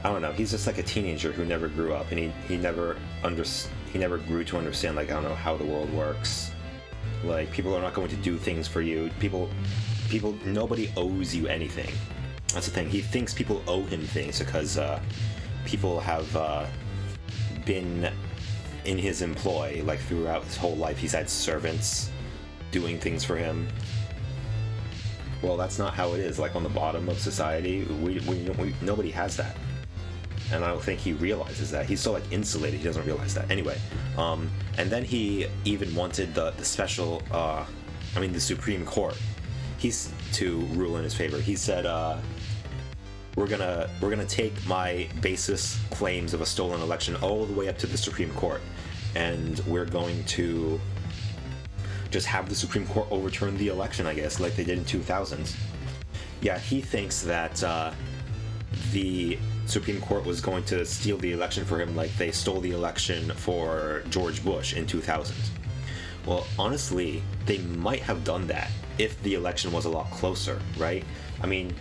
I don't know. He's just like a teenager who never grew up, and he never grew to understand, like, I don't know, how the world works. Like, people are not going to do things for you. Nobody owes you anything. That's the thing. He thinks people owe him things because people have been in his employ, like, throughout his whole life. He's had servants doing things for him. Well, that's not how it is. Like, on the bottom of society, nobody has that. And I don't think he realizes that. He's so, like, insulated, he doesn't realize that. Anyway, and then he even wanted the special, the Supreme Court. He's to rule in his favor. He said, we're gonna take my basis claims of a stolen election all the way up to the Supreme Court, and we're going to just have the Supreme Court overturn the election, I guess, like they did in 2000s. Yeah, he thinks that the Supreme Court was going to steal the election for him like they stole the election for George Bush in 2000. Well, honestly, they might have done that if the election was a lot closer, right? I mean,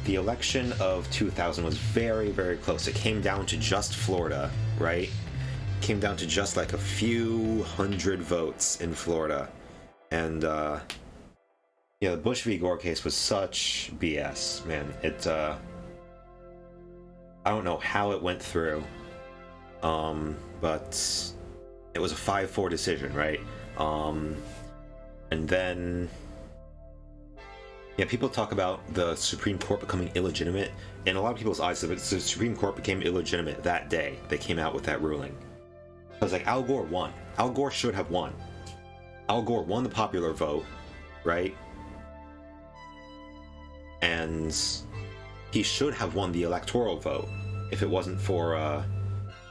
the election of 2000 was very, very close. It came down to just Florida, right? It came down to just like a few hundred votes in Florida. And, yeah, the Bush v. Gore case was such BS, man. I don't know how it went through, but it was a 5-4 decision, right? And then, yeah, people talk about the Supreme Court becoming illegitimate. In a lot of people's eyes, the Supreme Court became illegitimate that day they came out with that ruling. I was like, Al Gore won. Al Gore should have won. Al Gore won the popular vote, right? And he should have won the electoral vote if it wasn't for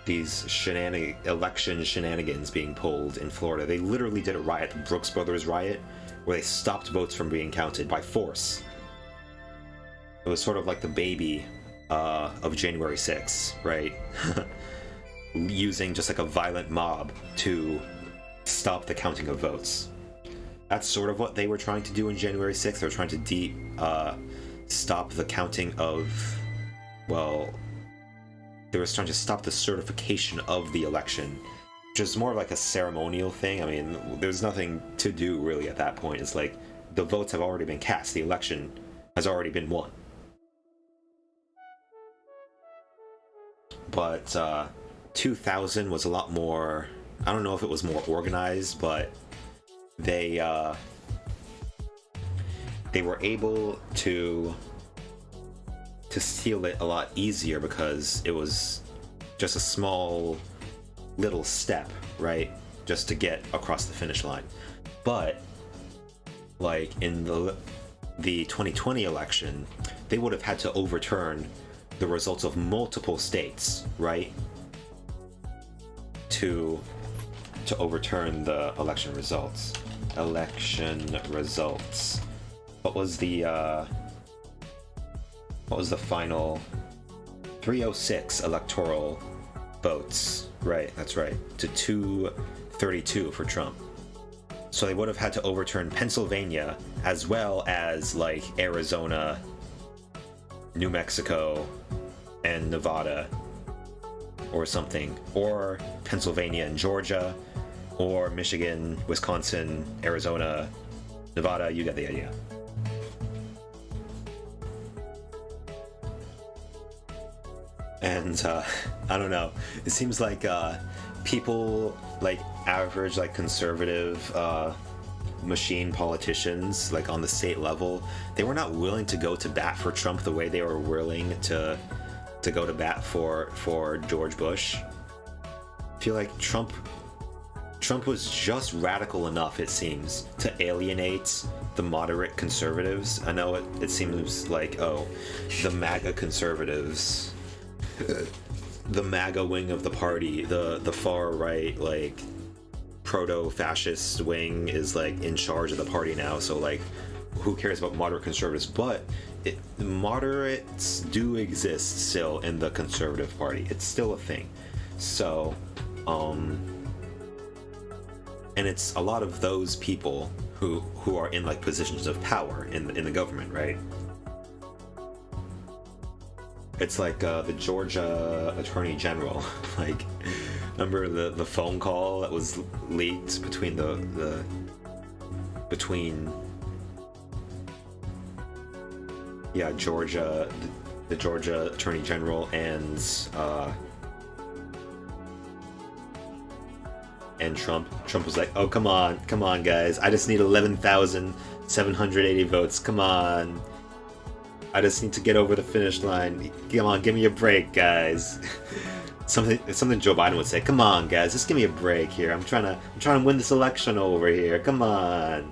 these election shenanigans being pulled in Florida. They literally did a riot, the Brooks Brothers riot, where they stopped votes from being counted by force. It was sort of like the baby of January 6th, right? Using just like a violent mob to stop the counting of votes. That's sort of what they were trying to do in January 6th. They were trying to stop the counting of, well, they were trying to stop the certification of the election, which is more like a ceremonial thing. I mean, there's nothing to do really at that point. It's like the votes have already been cast. The election has already been won. But 2000 was a lot more, I don't know if it was more organized, but they were able to steal it a lot easier because it was just a small little step, right? Just to get across the finish line. But like in the 2020 election, they would have had to overturn the results of multiple states, right? To overturn the election results. What was the final 306 electoral votes? Right, that's right. To 232 for Trump. So they would have had to overturn Pennsylvania as well as like Arizona, New Mexico, and Nevada or something, or Pennsylvania and Georgia, or Michigan, Wisconsin, Arizona, Nevada. You get the idea. And I don't know, it seems like people like average, like conservative machine politicians, like on the state level, they were not willing to go to bat for Trump the way they were willing to go to bat for George Bush. I feel like Trump was just radical enough, it seems, to alienate the moderate conservatives. I know it seems like, oh, the MAGA conservatives, the MAGA wing of the party, the far right, like proto-fascist wing is like in charge of the party now, so like who cares about moderate conservatives? But moderates do exist still in the conservative party. It's still a thing. So and it's a lot of those people who are in like positions of power in the government, right? It's like the Georgia Attorney General. Like, remember the phone call that was leaked between between Georgia, the Georgia Attorney General and Trump. Trump was like, "Oh, come on, guys! I just need 11,780 votes. Come on, I just need to get over the finish line. Come on, give me a break, guys." something Joe Biden would say. "Come on, guys, just give me a break here. I'm trying to win this election over here. Come on,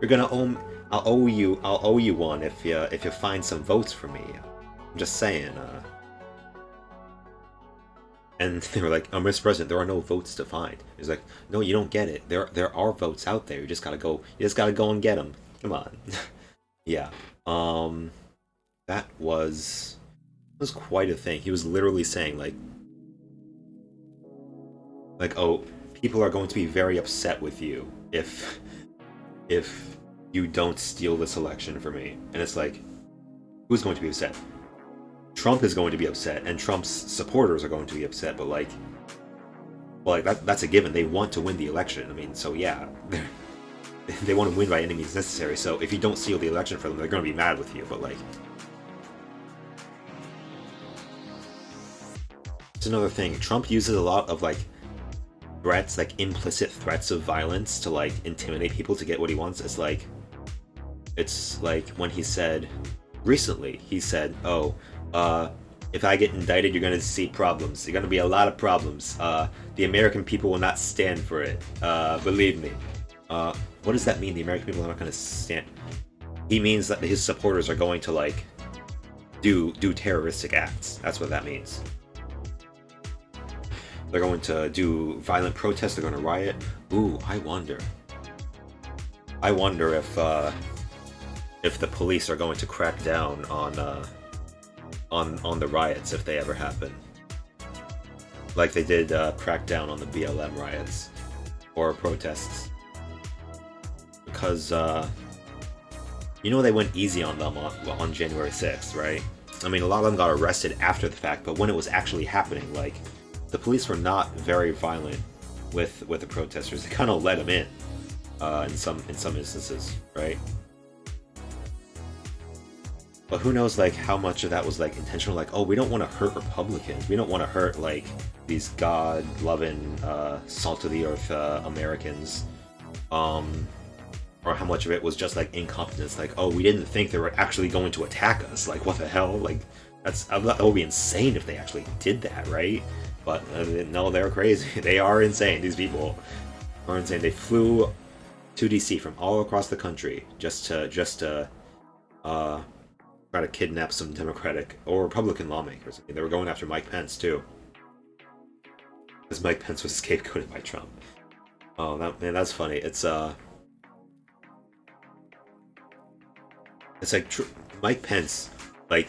you're gonna owe. I'll owe you one if you find some votes for me. I'm just saying." And they were like, "Oh, Mr. President, there are no votes to find." He's like, "No, you don't get it. There are votes out there. You just gotta go and get them. Come on." Yeah. That was quite a thing. He was literally saying like, "Oh, people are going to be very upset with you if you don't steal this election for me." And it's like, who's going to be upset? Trump is going to be upset, and Trump's supporters are going to be upset. But that's a given. They want to win the election. I mean, so yeah, they want to win by any means necessary. So if you don't steal the election for them, they're going to be mad with you. But like, it's another thing. Trump uses a lot of like threats, like implicit threats of violence to like intimidate people to get what he wants. It's like when he said recently, "Oh, if I get indicted, you're going to see problems. You're going to be a lot of problems. The American people will not stand for it. Believe me." What does that mean? The American people are not going to stand? He means that his supporters are going to like do terroristic acts. That's what that means. They're going to do violent protests. They're going to riot. Ooh, I wonder if the police are going to crack down on the riots if they ever happen, like they did crack down on the BLM riots or protests, because they went easy on them on January 6th, right? I mean, a lot of them got arrested after the fact, but when it was actually happening, like, the police were not very violent with the protesters. They kind of let them in some instances, right? But who knows, like, how much of that was like intentional? Like, oh, we don't want to hurt Republicans. We don't want to hurt like these God-loving, salt-of-the-earth Americans. Or how much of it was just like incompetence? Like, oh, we didn't think they were actually going to attack us. Like, what the hell? Like, that would be insane if they actually did that, right? But no, they're crazy. They are insane. These people are insane. They flew to DC from all across the country just to try to kidnap some Democratic or Republican lawmakers. I mean, they were going after Mike Pence too, because Mike Pence was scapegoated by Trump. Oh, that's funny. It's like Mike Pence, like,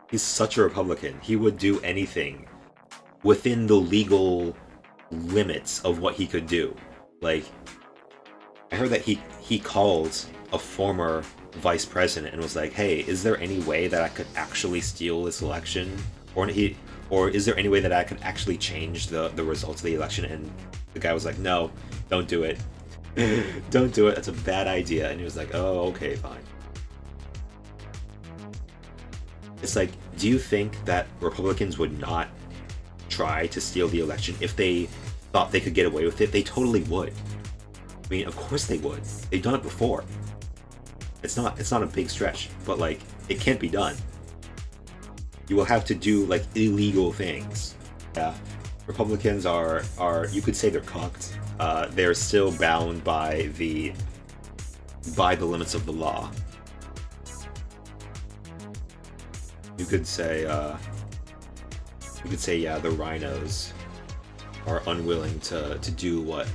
he's such a Republican. He would do anything within the legal limits of what he could do. Like, I heard that he called a former vice president and was like, "Hey, is there any way that I could actually steal this election? Or is there any way that I could actually change the results of the election?" And the guy was like, "No, don't do it. Don't do it. That's a bad idea." And he was like, "Oh, okay, fine." It's like, do you think that Republicans would not try to steal the election if they thought they could get away with it? They totally would. I mean, of course they would. They've done it before. It's not a big stretch, but like, it can't be done. You will have to do like illegal things. Yeah, Republicans are you could say they're cocked. They're still bound by the limits of the law. You could say yeah, the rhinos are unwilling to do what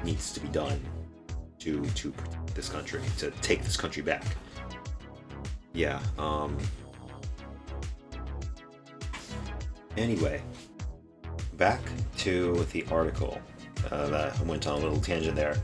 needs to be done to protect this country, to take this country back. Yeah. Anyway, back to the article. That went on a little tangent there.